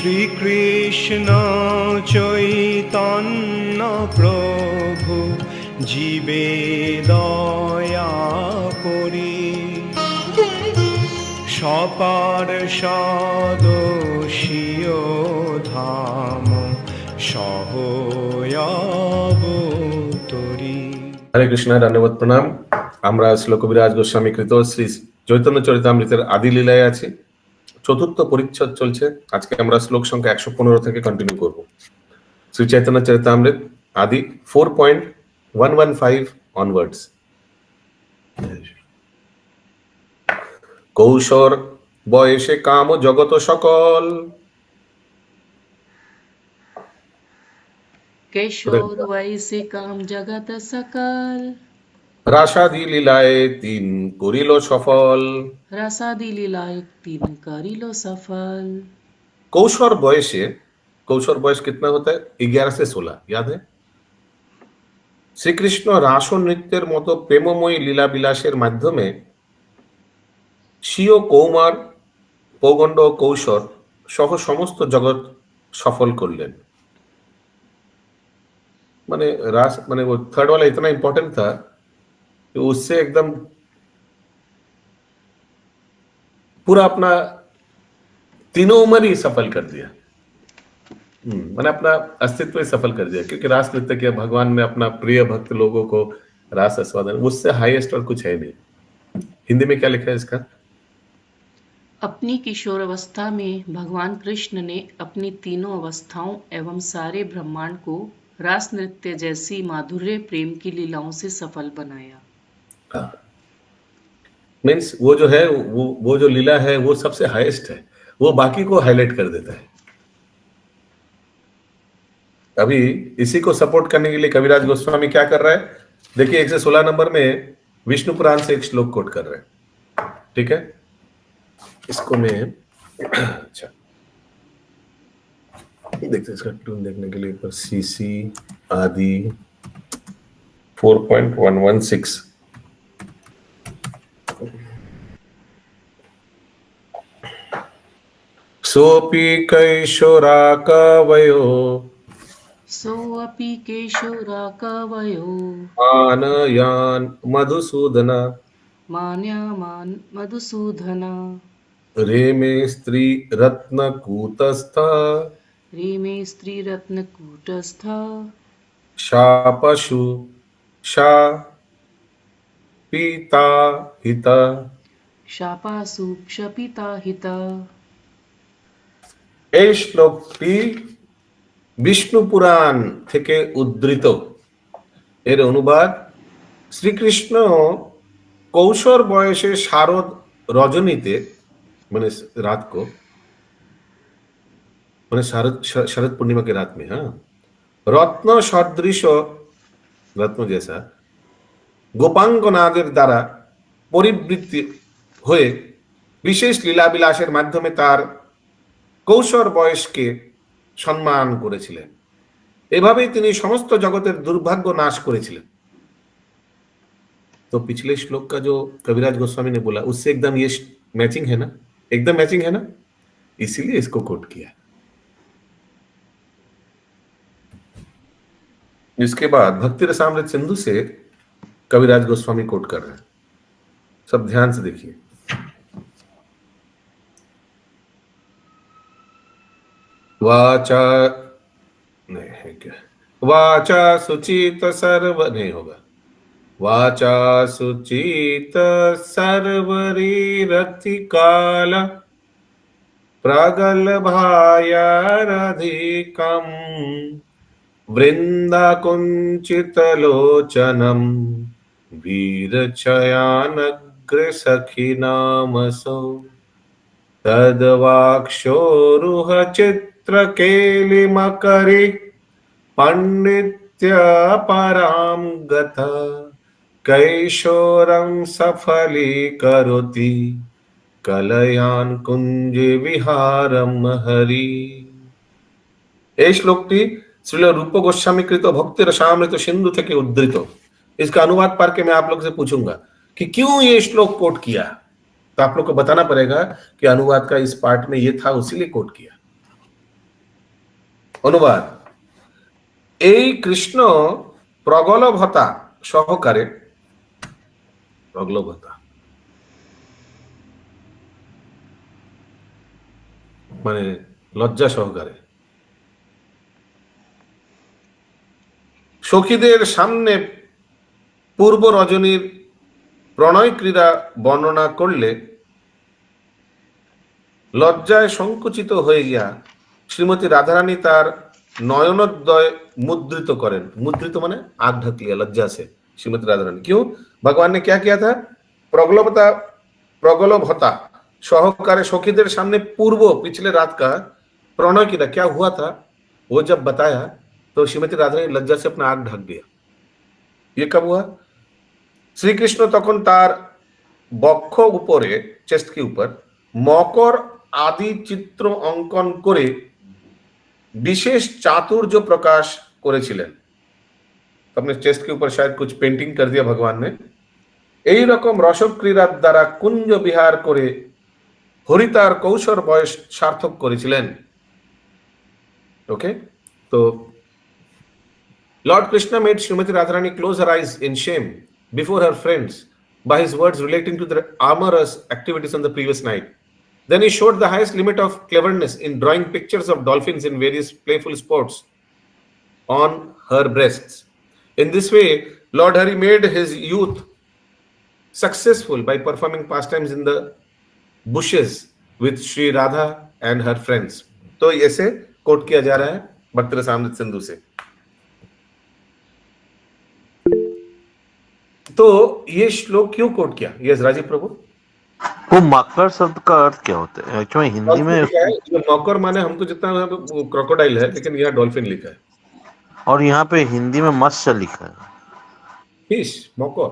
শ্রীকৃষ্ণ চৈতন্য প্রভু জীবে দয়া করি সপার্ষদস্য ধাম সহয়াবতরি। হরে কৃষ্ণ, ধন্যবাদ, প্রণাম। আমরা শ্রীল কবিরাজ গোস্বামী কৃত শ্রী চৈতন্য চরিতামৃতের আদি লীলায় আছি। চতুর্থ পরিচ্ছদ চলছে। আজকে আমরা শ্লোক সংখ্যা 115 থেকে কন্টিনিউ করব। শ্রী চৈতন্য চরিতামৃত আদি 4.115 অনওয়ার্ডস। কৌশর বয়সে কাম জগত সকল, किशोर वैसे काम जगत सकल, রাসাদি লীলায় তিন করিল সফল। रसादी लीलाए तीन करिलो सफल। कौशर बयस कितना होता है? 11 से 16, याद है? শ্রী কৃষ্ণ রাস নৃত্যের মতো প্রেমময়ী লীলা বিলাসের মাধ্যমে স্বীয় কৌমার, পৌগণ্ড ও কৌশর সহ সমস্ত জগৎ সফল করলেন। মানে रास মানে वो थर्ड वाला इतना इंपॉर्टेंट था कि उससे एकदम पूरा अपना तीनों उम्र ही सफल कर दिया। मैंने अपना अस्तित्व ही सफल कर दिया, क्योंकि रास नृत्य किया भगवान ने अपना प्रिय भक्त लोगों को रास आस्वादन, उससे हाईएस्ट और कुछ है नहीं। हिंदी में क्या लिखा है इसका? अपनी किशोर अवस्था में भगवान कृष्ण ने अपनी तीनों अवस्थाओं एवं सारे ब्रह्मांड को रास नृत्य जैसी माधुर्य प्रेम की लीलाओं से सफल बनाया। मीन्स वो जो है वो जो लीला है वो सबसे हाईएस्ट है, वो बाकी को हाईलाइट कर देता है। अभी इसी को सपोर्ट करने के लिए कविराज गोस्वामी क्या कर रहा है? देखिए 116 नंबर में विष्णु पुराण से एक श्लोक कोट कर रहे हैं। ठीक है, इसको मैं अच्छा देखते हैं, इसका ट्यून देखने के लिए पर सीसी आदि 4.116। सोऽपि कैशोराकवयो सोऽपि केशोराकवयो आनयान् मधुसूदन मान्यमान मधुसूदन रेमे स्त्री रत्नकूटस्थ रेमे स्त्री रत्नकूटस्थ शापशु शा पिता हित। शापासु क्षपिता हिता। এই শ্লোকটি বিষ্ণু পুরাণ থেকে উদ্ধৃত। এর অনুবাদ, শ্রীকৃষ্ণ কৌশর বয়সে শারদ রজনীতে, মানে रात को, মানে शरद पूर्णिमा के रात में, हाँ, রত্ন সদৃশ, রত্ন जैसा গোপাঙ্গনাদের দ্বারা পরিবৃত্তি হয়ে বিশেষ লীলাবিলাসের মাধ্যমে তার কৌশর বয়সকে সম্মান করেছিলেন। এভাবেই তিনি সমস্ত জগতের দুর্ভাগ্য নাশ করেছিলেন। तो पिछले श्लोक का जो कविराज गोस्वामी ने बोला उससे एकदम ये मैचिंग है ना, एकदम मैचिंग है ना, इसीलिए इसको कोट किया। इसके बाद भक्ति रसामृत सिंधु से कविराज गोस्वामी कोट कर रहे हैं, सब ध्यान से देखिए। वाचा नहीं है क्या? वाचा सुचित सर्व नहीं होगा, वाचा सुचित सर्वरी रति काल प्रगल्भायारधिकं वृंदा कुंचित लोचनम वीरचयानग्र सखी नामसो तद्वाक्षोरुह चित्रकेलिमकरि पंडित्य परां गता कैशोरं सफलीकरोति कलयान कुंज विहारम हरि। এই শ্লোকটি श्रील रूप गोस्वामी कृत भक्ति रसामृत सिंधु থেকে उद्धृत। इसका अनुवाद पढ़ के मैं आप लोग से पूछूंगा कि क्यों ये श्लोक कोट किया, तो आप लोग को बताना पड़ेगा कि अनुवाद का इस पार्ट में ये था, उसीलिए कोट किया। অনুবাদ, এই কৃষ্ণ প্রগলভতা সহকারে, প্রগলভতা মানে লজ্জা সহকারে সখীদের সামনে পূর্ব রজনীর প্রণয় ক্রীড়া বর্ণনা করলে লজ্জায় সংকুচিত হয়ে গিয়া श्रीमती राधारानी तार नयनोदय मुद्रित करें। मुद्रित माने आग ढक लिया लज्जा से श्रीमती राधारानी। क्यों? भगवान ने क्या किया था? प्रगल्भता सहकारे सखीदेर सामने पूर्व पिछले रात का प्रणय किया। क्या हुआ था वो जब बताया तो श्रीमती राधारानी लज्जा से अपना आग ढक दिया। ये कब हुआ? श्री कृष्ण तखन तार बक्ष ऊपरे चेस्ट के ऊपर मकर आदि चित्र अंकन करे विशेष चातुर्य प्रकाश करेছিলেন। अपने चेस्ट के ऊपर शायद कुछ पेंटिंग कर दिया भगवान ने। এই রকম রসক ক্রীড়ার দ্বারা কুঞ্জ বিহার করে হরিতার কৌশল বয়স সার্থক করেছিলেন। ओके, तो Lord Krishna made Srimati Radharani close her eyes in shame before her friends by his words relating to their amorous activities on the previous night. Then he showed the highest limit of cleverness in drawing pictures of dolphins in various playful sports on her breasts. In this way, Lord Hari made his youth successful by performing pastimes in the bushes with Sri Radha and her friends. तो ऐसे coat किया जा रहा है भक्त रसामृत सिंधु से। तो ये श्लोक क्यों कोट किया? यस राजीव प्रभु। वो मकर शब्द का अर्थ क्या होता है एक्चुअली हिंदी में? मकर माने हमको जितना क्रोकोडाइल है, लेकिन यहाँ डॉल्फिन लिखा है और यहाँ पे हिंदी में मत्स्य लिखा है। फिश, मकर,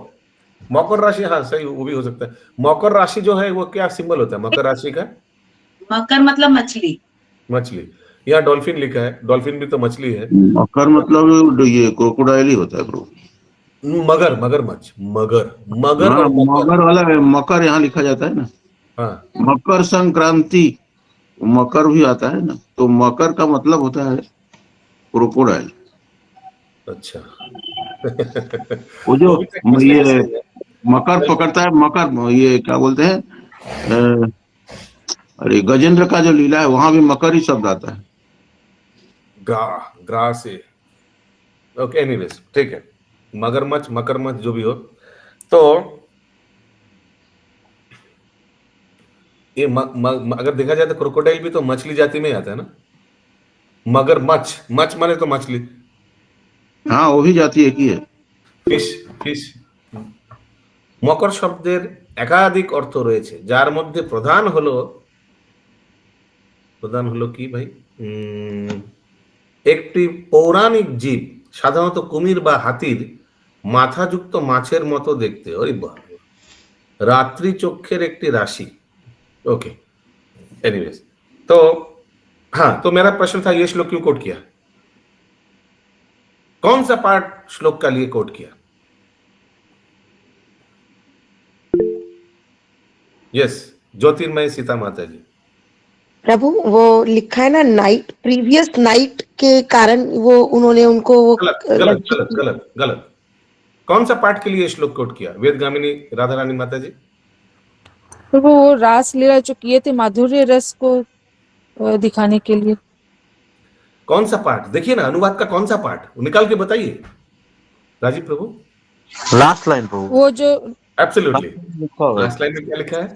मकर राशि, हाँ सही, वो भी हो सकता है। मकर राशि जो है वो क्या सिंबल होता है मकर राशि का? मकर मतलब मछली। मछली। यहाँ डॉल्फिन लिखा है, डॉल्फिन भी तो मछली है। मकर मतलब ये क्रोकोडाइल ही होता है ब्रो। मगर, मगरमच्छ, मगर, मगर हाँ, और मगर वाला है, मकर यहाँ लिखा जाता है ना। हाँ, मकर संक्रांति मकर भी आता है ना, तो मकर का मतलब होता है क्रोकोडाइल। अच्छा। वो जो वो भी तो एक मछली ये है। मकर पकड़ता है, मकर ये क्या बोलते हैं, अरे गजेंद्र का जो लीला है वहां भी मकर ही शब्द आता है। ग्रा से। ओके, एनीवेज ठीक है, मगरमच्छ, मकरमच्छ जो भी हो। तो ये अगर देखा जाए तो क्रोकोडाइल भी तो मछली जाति में आता है ना। मगरमच्छ, मच्छ माने तो मछली। हाँ, वो भी जाती है कि है ফিশ, ফিশ। মকর শব্দের একাধিক অর্থ রয়েছে, যার মধ্যে প্রধান হলো কি ভাই? একটি পৌরাণিক জীব, সাধারণত কুমির বা হাতির মাথাযুক্ত মাছের মতো দেখতে। ওরে বাবা, রাত্রি চক্ষের একটি রাশি। ओके, एनीवेज तो हाँ, तो मेरा प्रश्न था ये श्लोक क्यों कोट किया? कौन सा पार्ट श्लोक का लिए कोट किया? यस, ज्योतिर्मय सीता माता जी। प्रभु वो लिखा है ना, नाइट, प्रीवियस नाइट के कारण वो उन्होंने उनको वो गलत गलत गलत गलत गलत। कौन सा पार्ट के लिए श्लोक कोट किया वेदगामिनी राधा रानी माता जी? प्रभु वो रास लीला जो किए थे माधुर्य रस को दिखाने के लिए। कौन सा पार्ट? देखिए ना, अनुवाद का कौन सा पार्ट निकाल के बताइए राजीव प्रभु। लास्ट लाइन प्रभु, वो जो एब्सोल्युटली लिखा हुआ है, लास्ट लाइन में क्या लिखा है?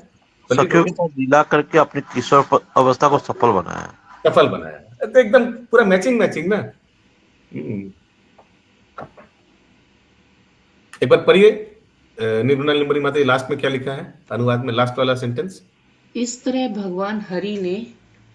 सखियों के साथ लीला करके अपनी किशोर अवस्था को सफल बनाया। सफल बनाया, तो एकदम पूरा मैचिंग मैचिंग ना। एक बार पढ़िए निर्मला लिम्बरी माता, लास्ट में क्या लिखा है अनुवाद में, लास्ट वाला सेंटेंस। इस तरह भगवान हरि ने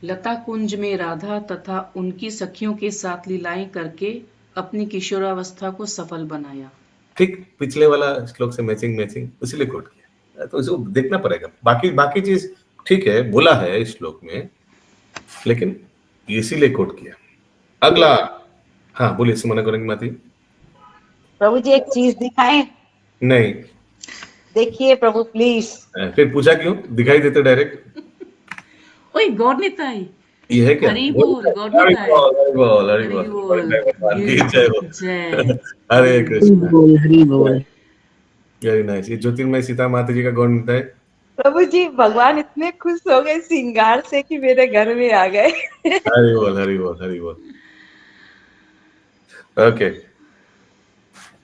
लता कुंज में राधा तथा उनकी सखियों के साथ लीलाएं करके अपनी किशोरावस्था को सफल बनाया। ठीक पिछले वाला श्लोक से मैचिंग मैचिंग, इसीलिए कोट किया। तो इसको देखना पड़ेगा। बाकी चीज ठीक है, बोला है इस श्लोक में, लेकिन इसीलिए कोट किया। अगला, हाँ बोलिए सुमना गौरंगी माती। प्रभु जी एक चीज दिखाएं? नहीं। देखिए प्रभु प्लीज। फिर पूछा क्यों? दिखाई देते डायरेक्ट। ओए गौर नहीं ताई, ये है क्या? हरि बोल, गौर हरि होता है। बोल, हरि बोल, हरि हरि बोल। बोल। भगवान की ये जय हो। जय। हरे कृष्णा। हरी बोल। Very nice. ये ज्योतिर्मय सीता माता जी का गौर मिलता है। प्रभु जी भगवान इतने खुश हो गए श्रृंगार से कि मेरे घर में आ गए। हरि बोल, हरि बोल, हरि बोल। ओके,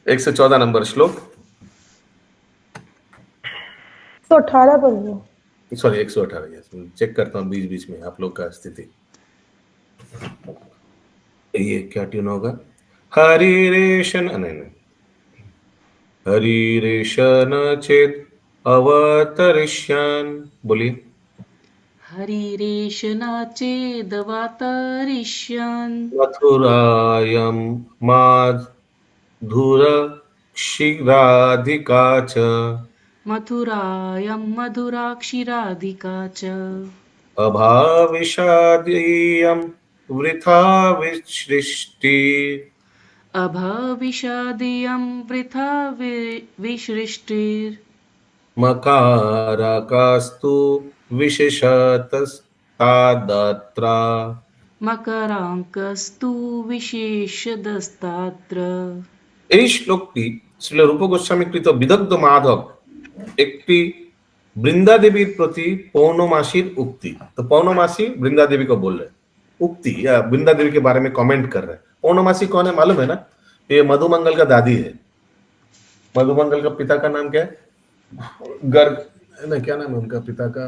114 नंबर श्लोक, 118 प्रभु। सॉरी 118। यस, चेक करता हूँ बीच बीच में आप लोग का स्थिति। ये क्या ट्यून होगा? हरिरेशन, नहीं नहीं, हरिरेशन चेत अवतरिष्यान, बोलिए। हरिरेशना चेदवातरिष्यन् मथुरायं माधुर क्षीराधिका च मथुरायं मधुराक्षीराधिका च अभाविषादीयं वृथा विसृष्टि अभविषादियं वृथा विसृष्टिर् मकारकास्तु विशेषतस्तादत्रा। मकराङ्कस्तु विशेषदस्तात्र। এই শ্লোকটি শ্রীল রূপ গোস্বামীকৃত বিদগ্ধ মাধব একটি বৃন্দা देवी प्रति पौर्णमासीर उक्ति। तो पौर्णमासी वृंदा देवी को बोल रहे हैं, उक्ति या वृंदा देवी के बारे में कमेंट कर रहे हैं। पौर्णमासी कौन है मालूम है ना? ये मधुमंगल का दादी है। मधुमंगल का पिता का नाम क्या है? गर्ग, ना क्या नाम है उनका पिता का?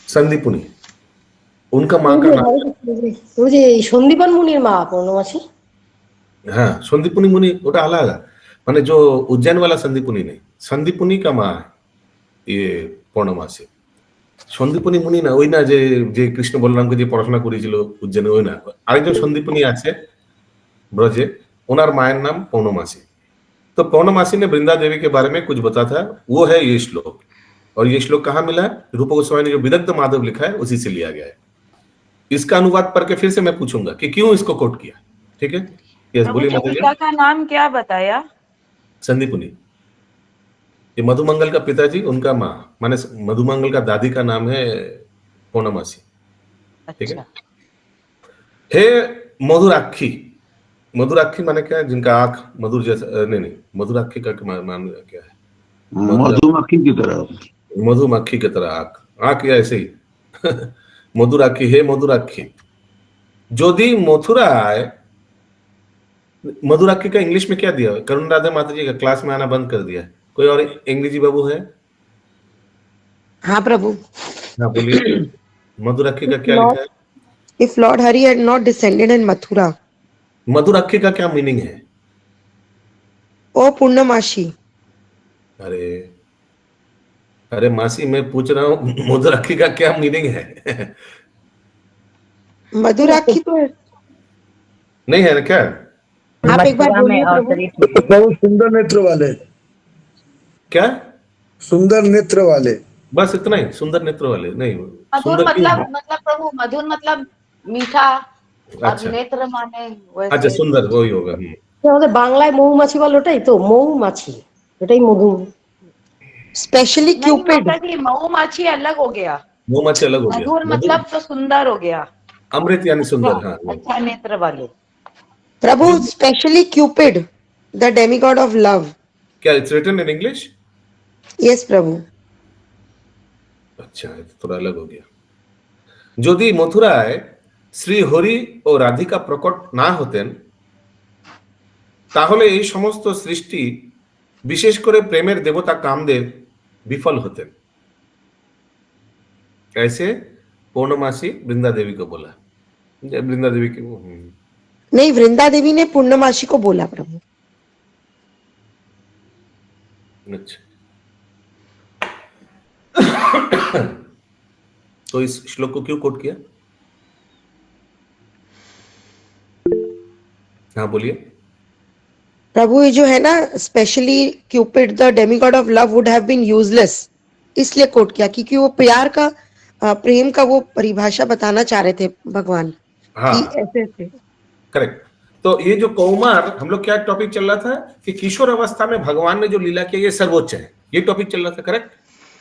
संदीपुनी। उनका माँ का नाम, যে সন্দীপন মুনির মা পূর্ণমাসী। हाँ संदीपुनी मुनि, ওটা আলাদা, মানে जो उज्जैन वाला संदीपुनी नहीं, संदीपुनी का माँ ये পূর্ণমাসী। সন্দীপুনি মুনি না, ওই না যে যে কৃষ্ণ বলরামকে যে পড়াশোনা করেছিল উজ্জैনে, ওই না, আরেকজন সন্দীপুনি আছে ब्रजे, ওনার মায়ের नाम पौर्णमासी। तो पौर्णमासी ने वृंदा देवी के बारे में कुछ बता था, वो है ये श्लोक। और ये श्लोक कहाँ मिला है? रूप गोस्वामी ने जो विदग्ध माधव लिखा है उसी से लिया गया है। इसका अनुवाद पढ़ के फिर से मैं पूछूंगा कि क्यों इसको कोट किया। ठीक है, यस बोलिए माता जी। पिता का नाम क्या बताया? संदीपुनी। ये मधुमंगल का पिताजी, उनका माँ, माने मधुमंगल का दादी का नाम है पौर्णमासी। ठीक है। हे मधुराक्षी, मधुराक्षी माने क्या है? जिनका आंख मधुर जैसा, नहीं मधुराक्षी का मान क्या है? मधुमक्खी की तरह। मधुमक्खी की तरह आंख, आंख या ऐसे ही मधुराक्षी, हे मधुराक्षी। यदि मथुरा आए, मधुराक्षी का इंग्लिश में क्या दिया? करुण राधा माता जी का क्लास में आना बंद कर दिया। कोई और अंग्रेजी बाबू है? हाँ प्रभु। हाँ बोलिए, मधुराक्षी का क्या लिखा है? If Lord Hari had not descended in Mathura, मधुराक्षी का क्या मीनिंग है? ओ पूर्णमासी। अरे अरे मासी, मैं पूछ रहा हूँ मधुराक्षी का क्या मीनिंग है? मधुराक्षी तो नहीं है ना क्या? आप एक बार बोलिए प्रभु। बहुत सुंदर नेत्र वाले। क्या? सुंदर नेत्र वाले, बस इतना ही, सुंदर नेत्र वाले नहीं। मधुर सुंदर क्यों है? मतलब प्रभु मधुर मतलब मीठा, और अच्छा नेत्र माने वैसे। अच्छा, सुंदर वही होगा। আমাদের বাংলায় মৌমাছি বলে ওটাই তো, মৌমাছি, ওটাই মধু। স্পেশালি नहीं কিউপিড। माता जी मऊमाछी अलग हो गया, मधुमक्खी अलग हो गया। मधुर मतलब तो सुंदर हो गया। अमृत यानी सुंदर। हाँ अच्छा नेत्र वाले। प्रभु specially Cupid the demigod of love. क्या it's written in English? Yes प्रभु। अच्छा, ये तो थोड़ा अलग हो गया। যদি মথুরায় শ্রী হরি ও রাধিকা প্রকট না হতেন, তাহলে এই সমস্ত সৃষ্টি, বিশেষ করে প্রেমের দেবতা কামদেব विफल होते। ऐसे पूर्णमासी वृंदा देवी को बोला। वृंदा देवी की नहीं, वृंदा देवी ने पूर्णमासी को बोला प्रभु। अच्छा तो इस श्लोक को क्यों कोट किया? हाँ बोलिए। प्रभु ये जो है ना, specially Cupid the demigod of love would have been useless, इसलिए कोट किया क्योंकि वो प्यार का, प्रेम का वो परिभाषा बताना चाह रहे थे भगवान। हाँ कि ऐसे थे। करेक्ट। तो ये जो कौमार, हम लोग क्या टॉपिक चल रहा था कि किशोर अवस्था में भगवान ने जो लीला किया ये सर्वोच्च है, ये टॉपिक चल रहा था। करेक्ट।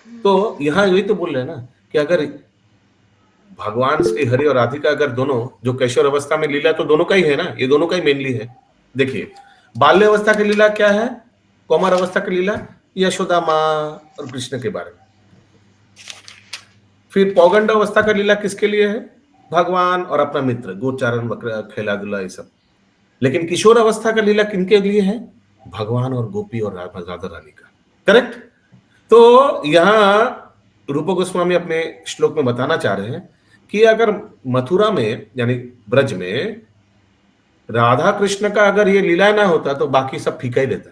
तो यहाँ यही तो बोल रहे हैं ना कि अगर भगवान श्री हरि और राधिका अगर दोनों जो कैशोर अवस्था में लीला तो दोनों का ही है ना, ये दोनों का ही मेनली है। देखिए बाल्य अवस्था की लीला क्या है, कौमार अवस्था की लीला यशोदा माँ और कृष्ण के बारे में। फिर पौगंड अवस्था का लीला किसके लिए है, भगवान और अपना मित्र गोचारण वक्र खेला दुला ये सब। लेकिन किशोर अवस्था का लीला किनके लिए है, भगवान और गोपी और राधा रानी का। करेक्ट। तो यहाँ रूप गोस्वामी अपने श्लोक में बताना चाह रहे हैं कि अगर मथुरा में यानी ब्रज में राधा कृष्ण का अगर ये लीला ना होता तो बाकी सब फीका ही रहता।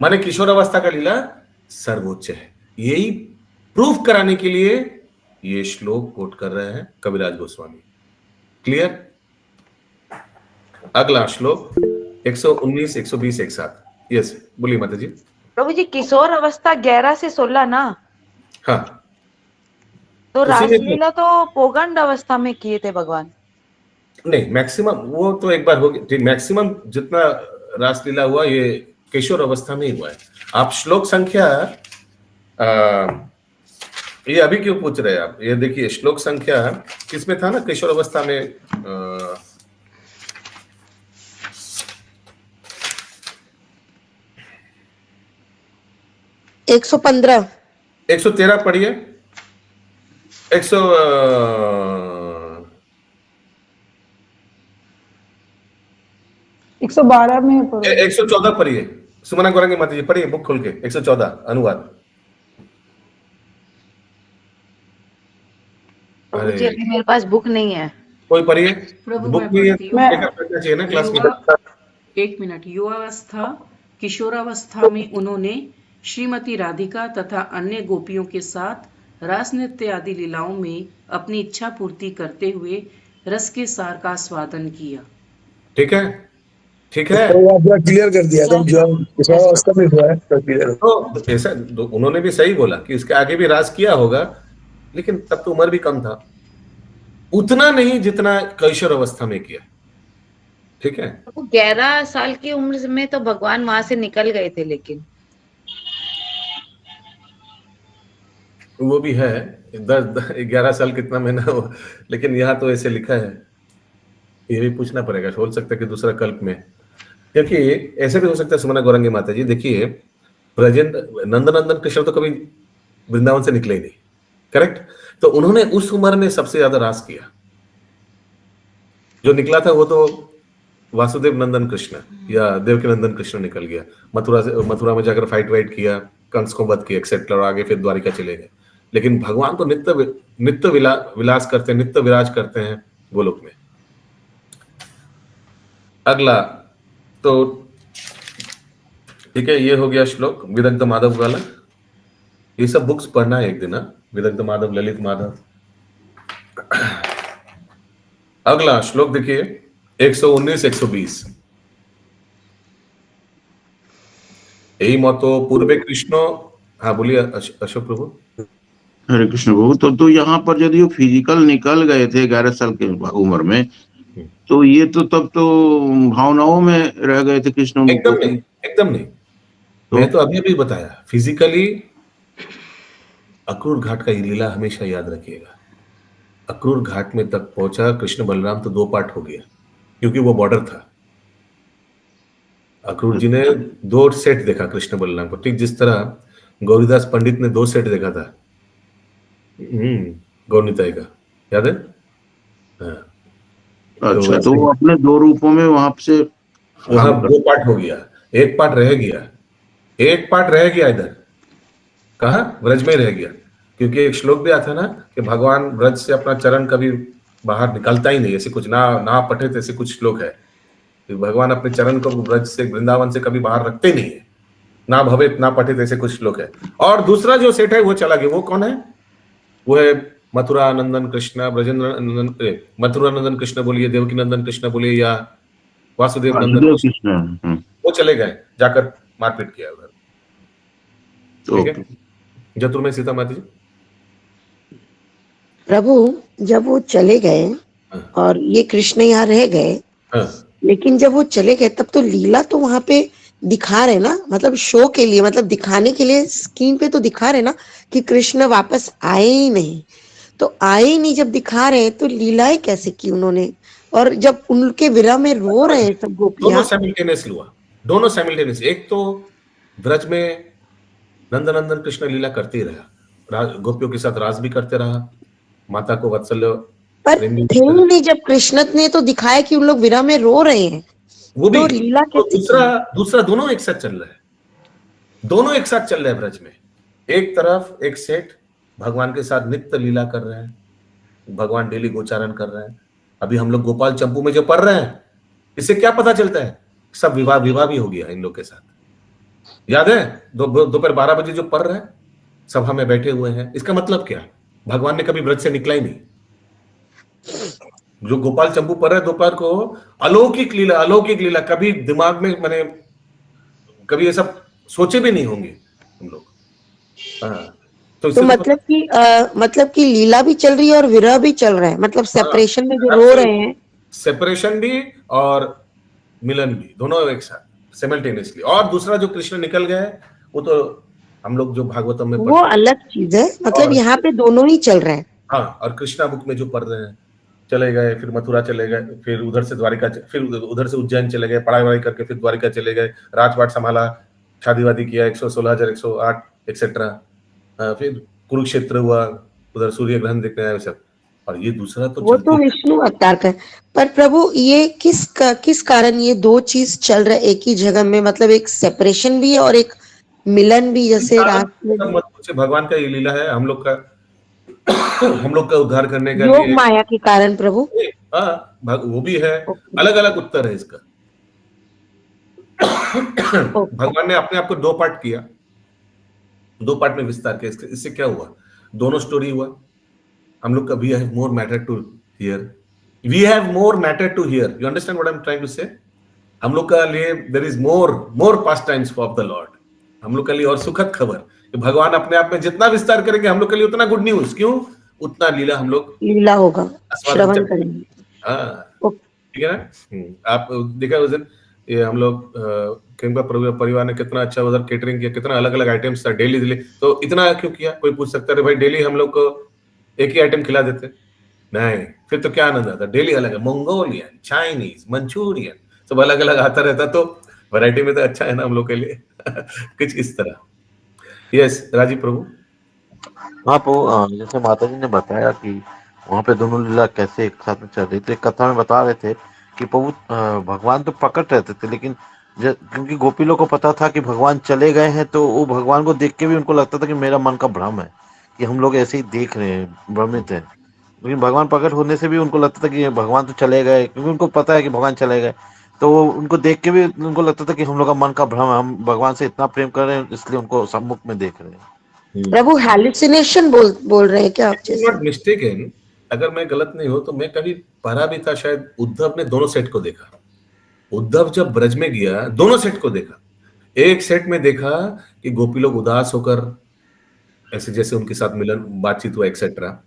माने किशोर अवस्था का लीला सर्वोच्च है। यही प्रूफ कराने के लिए ये श्लोक कोट कर रहे हैं कविराज गोस्वामी। क्लियर। अगला श्लोक 119, 120, 107। यस बोलिए माता जी। प्रभु जी किशोर अवस्था 11 से 16 ना, हाँ तो उसी में रासलीला तो पोगंड अवस्था में किए थे भगवान। नहीं, मैक्सिमम वो तो एक बार हो गया। मैक्सिमम जितना रासलीला हुआ ये किशोर अवस्था में ही हुआ है। आप श्लोक संख्या ये अभी क्यों पूछ रहे हैं आप, ये देखिए श्लोक संख्या किसमें था ना किशोर अवस्था में 115 113 पढ़िए। 112 में 114 पढ़िए। सुमना गौरंगी माता जी पढ़िए बुक खोल के 114 अनुवाद। प्रभु जी अभी मेरे पास बुक नहीं है। कोई पढ़िए प्रभु बुक मैं भी पढ़ती हूँ। देखा करना चाहिए ना क्लास में। एक मिनट। युवावस्था किशोरावस्था में उन्होंने श्रीमती राधिका तथा अन्य गोपियों के साथ रास नृत्य आदि लीलाओं में अपनी इच्छा पूर्ति करते हुए रस के सार का स्वादन किया। ठीक है, ठीक है। तो आपने क्लियर कर दिया था जो किशोर अवस्था में हुआ है तो क्लियर। तो ऐसा उन्होंने भी सही बोला कि इसके आगे भी रास किया होगा, लेकिन तब तो उम्र भी कम था, उतना नहीं जितना कैशोर अवस्था में किया। ठीक है। 11 साल की उम्र में तो भगवान वहां से निकल गए थे, लेकिन वो भी है 10-11 साल कितना महीना हो, लेकिन यहाँ तो ऐसे लिखा है। ये भी पूछना पड़ेगा, हो सकता है कि दूसरा कल्प में, क्योंकि ऐसे भी हो सकता है। सुमना गौरंगी माता जी देखिए ब्रजेंद्र नंदनंदन कृष्ण तो कभी वृंदावन से निकले ही नहीं। करेक्ट। तो उन्होंने उस उम्र में सबसे ज्यादा रास किया। जो निकला था वो तो वासुदेव नंदन कृष्ण या देवकी नंदन कृष्ण निकल गया। मथुरा में जाकर फाइट वाइट किया, कंस को वध किया एक्सेट्रा, और आगे फिर द्वारिका चले गए। लेकिन भगवान तो नित्य विलास करते हैं, नित्य विराज करते हैं गोलोक में। अगला तो ठीक है, ये हो गया श्लोक विदग्ध माधव वाला। ये सब बुक्स पढ़ना है एक दिन, विदग्ध माधव, ललित माधव। अगला श्लोक देखिए 119, 120। यही मतो पूर्वे कृष्णो। हाँ बोलिए अशोक प्रभु। हरे कृष्ण प्रभु। तो यहाँ पर यदि वो फिजिकल निकल गए थे 11 साल के उम्र में, तो ये तो तब तो भावनाओं में रह गए थे कृष्ण। एकदम नहीं, एकदम नहीं। मैं तो अभी बताया फिजिकली। अक्रूर घाट का ये लीला हमेशा याद रखिएगा। अक्रूर घाट में तक पहुंचा कृष्ण बलराम तो 2 पार्ट हो गया, क्योंकि वो बॉर्डर था। अक्रूर जी ने 2 सेट देखा कृष्ण बलराम को, ठीक जिस तरह गौरीदास पंडित ने 2 सेट देखा था गौरनिताई का, याद है? हाँ। अच्छा, तो वो अपने 2 रूपों में वहां से 2 पार्ट हो गया। एक पार्ट रह गया इधर, कहा ब्रज में रह गया। क्योंकि एक श्लोक भी आता ना कि भगवान ब्रज से अपना चरण कभी बाहर निकालता ही नहीं, ऐसे कुछ ना पठित ऐसे कुछ श्लोक है कि भगवान अपने चरण को ब्रज से वृंदावन से कभी बाहर रखते नहीं है, ना भवेत ना पठित ऐसे कुछ श्लोक है। और दूसरा जो सेट है वो चला गया। वो कौन है? वो है मथुरा नंदन कृष्ण, ब्रजेंद्र नंदन, मथुरा नंदन कृष्ण बोलिए, देवकी नंदन कृष्ण बोलिए, या वासुदेव नंदन कृष्ण, वो चले गए, जाकर मारपीट किया उधर। ठीक है। जतुर्मय सीता माता जी। प्रभु जब वो चले गए और ये कृष्ण यहाँ रह गए, लेकिन जब वो चले गए तब तो लीला तो वहां पे दिखा रहे ना, मतलब शो के लिए, मतलब दिखाने के लिए स्क्रीन पे तो दिखा रहे ना कि कृष्ण वापस आए ही नहीं। तो आए ही नहीं, जब दिखा रहे हैं तो लीलाएं कैसे की उन्होंने? और जब उनके विरह में रो रहे हैं सब दोनों गोपियां, साइमल्टेनियसली हुआ, दोनों साइमल्टेनियसली। एक तो ब्रज में नंदनंदन कृष्ण लीला करते ही रहा, गोपियों के साथ रास भी करते रहा, माता को वत्सल्य पर प्रेम भी थे करते ही रहा। नहीं। जब कृष्ण ने तो दिखाया कि उन लोग विरह में रो रहे हैं, वो भी तो लीला तो कैसे दूसरा की? दूसरा दोनों एक साथ चल रहा है, दोनों एक साथ चल रहे हैं ब्रज में। एक तरफ एक सेठ भगवान के साथ नित्य लीला कर रहे हैं, भगवान डेली गोचारण कर रहे हैं। अभी हम लोग गोपाल चंपू में जो पढ़ रहे हैं, इससे क्या पता चलता है? सब विवाह विवाह भी हो गया इन लोग के साथ। याद है दोपहर 12 बजे जो पढ़ रहे हैं, सभा में बैठे हुए हैं। इसका मतलब क्या? भगवान ने कभी ब्रज से निकला ही नहीं। जो गोपाल चंपू पढ़ रहे हैं दोपहर को, अलौकिक लीला, अलौकिक लीला, कभी दिमाग में मैंने कभी ये सब सोचे भी नहीं होंगे हम लोग। हाँ, तो तो इससे मतलब कि लीला भी चल रही है और विरह भी चल रहा है, मतलब सेपरेशन में जो रो रहे हैं। सेपरेशन भी और मिलन भी, दोनों एक साथ सिमल्टेनियसली। और दूसरा जो कृष्ण निकल गए, वो तो हम लोग जो भागवतम में वो अलग चीज है, मतलब और यहाँ पे दोनों ही चल रहे हैं। हाँ, और कृष्णा बुक में जो पढ़ रहे हैं, चले गए, फिर मथुरा चले गए, फिर उधर से द्वारिका, फिर उधर से उज्जैन चले गए, पढ़ाई वढ़ाई करके फिर द्वारिका चले गए, राजपाट संभाला, शादी वादी किया, 116,108 एक्सेट्रा, फिर कुरुक्षेत्र हुआ, उधर सूर्य ग्रहण देखने आए सब। और ये दूसरा तो वो तो चलते विष्णु अवतार का है। पर प्रभु, ये किस कारण ये दो चीज चल रहा है एक ही जगह में? मतलब एक सेपरेशन भी है और एक मिलन भी, जैसे रात में सब मत पूछे, भगवान का ये लीला है, हम लोग का उद्धार करने का योग लिए। माया के कारण प्रभु। हाँ, वो भी है, ओके। अलग अलग उत्तर है इसका। ओके। भगवान ने अपने आप को दो पार्ट किया, दो पार्ट में विस्तार किया। इससे क्या हुआ? दोनों स्टोरी हुआ। हम लोग का we have more matter to hear, we have more matter to hear, you understand what I am trying to say? हम लोग का लिए there is more pastimes of the Lord. हम लोग के लिए और सुखद खबर कि भगवान अपने आप में जितना विस्तार करेंगे, हम लोग के लिए उतना गुड न्यूज। क्यों? उतना लीला हम लोग लीला होगा, आस्वाद श्रवण करेंगे। करेंगे। हाँ, ओके। ठीक है ना। आप देखा उस दिन ये हम लोग किंबा परिवार ने कितना अच्छा उधर केटरिंग किया, कितना अलग अलग आइटम्स था डेली। तो इतना क्यों किया? कोई पूछ सकता है भाई, डेली हम लोग को एक ही आइटम खिला देते? नहीं, फिर तो क्या आनंद आता। डेली अलग है, मंगोलियन, चाइनीज, मंचूरियन, सब अलग अलग आता रहता। तो वैरायटी में तो अच्छा है ना हम लोग के लिए। कुछ इस तरह। यस राजीव प्रभु। हाँ जैसे माता जी ने बताया कि वहाँ पे दोनों लीला कैसे एक साथ में चल रही थी। एक कथा में बता रहे थे कि प्रभु भगवान तो प्रकट रहते थे, लेकिन क्योंकि गोपी लोग को पता था कि भगवान चले गए हैं, तो वो भगवान को देख के भी उनको लगता था कि मेरा मन का भ्रम है, कि हम लोग ऐसे ही देख रहे हैं, भ्रमित हैं। लेकिन भगवान प्रकट होने से भी उनको लगता था कि भगवान तो चले गए, क्योंकि उनको पता है कि भगवान चले गए। तो उनको देख के भी उनको लगता था कि हम लोग का मन का भ्रम है, हम भगवान से इतना प्रेम कर रहे हैं, इसलिए उनको सम्मुख में देख रहे हैं। प्रभु हैलुसिनेशन बोल रहे हैं क्या आप? जैसे नॉट मिस्टेकन, अगर मैं गलत नहीं हो तो मैं कभी पढ़ा भी था, शायद उद्धव ने दोनों सेट को देखा। उद्धव जब ब्रज में गया, दोनों सेट को देखा। एक सेट में देखा कि गोपी लोग उदास होकर ऐसे जैसे उनके साथ मिलन बातचीत हुआ एक्सेट्रा,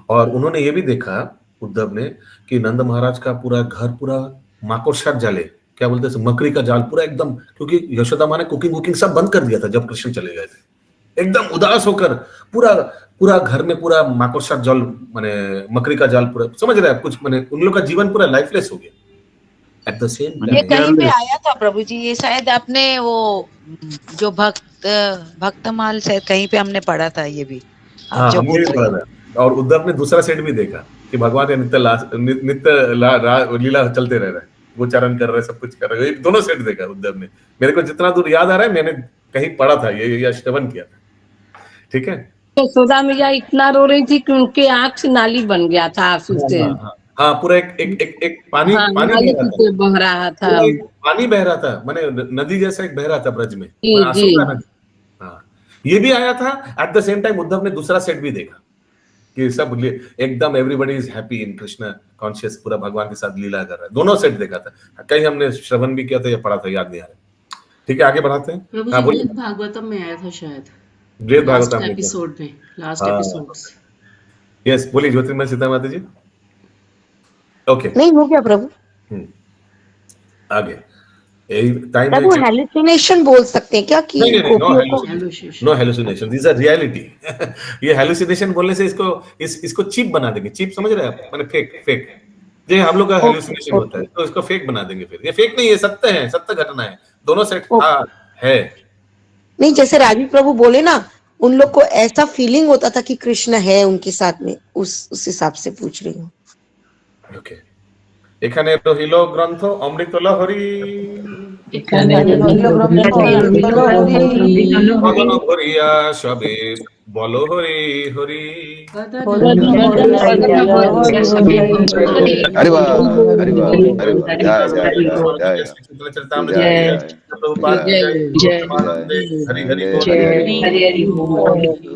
और उन्होंने ये भी देखा उद्धव ने कि नंद महाराज का पूरा घर पूरा माकोशात जाले, क्या बोलते हैं, मकड़ी का जाल पूरा एकदम, क्योंकि यशोदा माँ ने कुकिंग वुकिंग सब बंद कर दिया था जब कृष्ण चले गए थे। एकदम उदास होकर पूरा घर में पूरा माकोशात जाल, माने मकड़ी का जाल पूरा, समझ रहे हैं कुछ, माने उन लोग का जीवन पूरा लाइफलेस हो गया। एट द सेम ये टाइम कहीं पे आया था प्रभु जी, ये शायद आपने वो जो भक्तमाल शायद कहीं पे हमने पढ़ा था ये भी, आप हाँ, जो हमने बोल भी रहे पढ़ा था। और उद्धव ने दूसरा सेट भी देखा कि भगवान का नित्य लीला चलते रह रहा है, गोचारण कर रहे हैं, सब कुछ कर रहे हैं। दोनों सेट देखा उद्धव ने। मेरे को जितना दूर याद आ रहा है, मैंने कहीं पढ़ा था ये श्रवण किया था। ठीक है। यशोदा मैया इतना रो रही थी कि उनके आंख से नाली बन गया था आंसू से। हाँ, पूरा एक पानी हाँ, पानी नाली बह रहा था, से बह रहा था। पूरा एक पानी बह रहा था, माने नदी जैसा एक बह रहा था ब्रज में, जी, आंसू जी। का नदी। हाँ, ये भी आया था। At the same time Uddhav ने दूसरा सेट भी देखा कि सब एकदम everybody is happy in Krishna conscious, पूरा भगवान के साथ लीला कर रहा है। दोनों सेट देखा था, कहीं हमने श्रवण भी किया था या पढ़ा था, याद नहीं आ रहा। ठीक है, आगे बढ़ाते हैं। प्रभु हाँ जी, बोलिए। बृहद भागवतम में आया था शायद, बृहद लास्ट भागवतम में एपिसोड में, लास्ट हाँ। एपिसोड। यस, बोलिए ज्योतिर्मय सीता माता जी। ओके, नहीं हो गया प्रभु। आगे ताई में प्रभु हेलुसिनेशन बोल सकते हैं क्या कि नहीं नहीं नो गोपियों को hallucination, no hallucination, this are reality. ये हेलुसिनेशन बोलने से इसको चीप बना देंगे। चीप समझ रहे हैं आप, माने फेक फेक। ये हम लोग का हेलुसिनेशन होता है तो इसको फेक बना देंगे। फिर ये फेक नहीं है, सत्य है, सत्य घटना है, दोनों से था है। नहीं, जैसे राजीव प्रभु बोले ना, उन लोग को ऐसा फीलिंग होता था कि कृष्ण है उनके साथ में, उस हिसाब से पूछ रही हूँ। ওকে, এখানে রহিল গ্রন্থ অমৃত লহরী, মদন ভরিয়া সবে বল হরি হরি। हरि बोल, हरि बोल, हरि बोल, जय जय जय जय प्रभुपाद जय जय, हरि हरि बोल, हरि हरि बोल।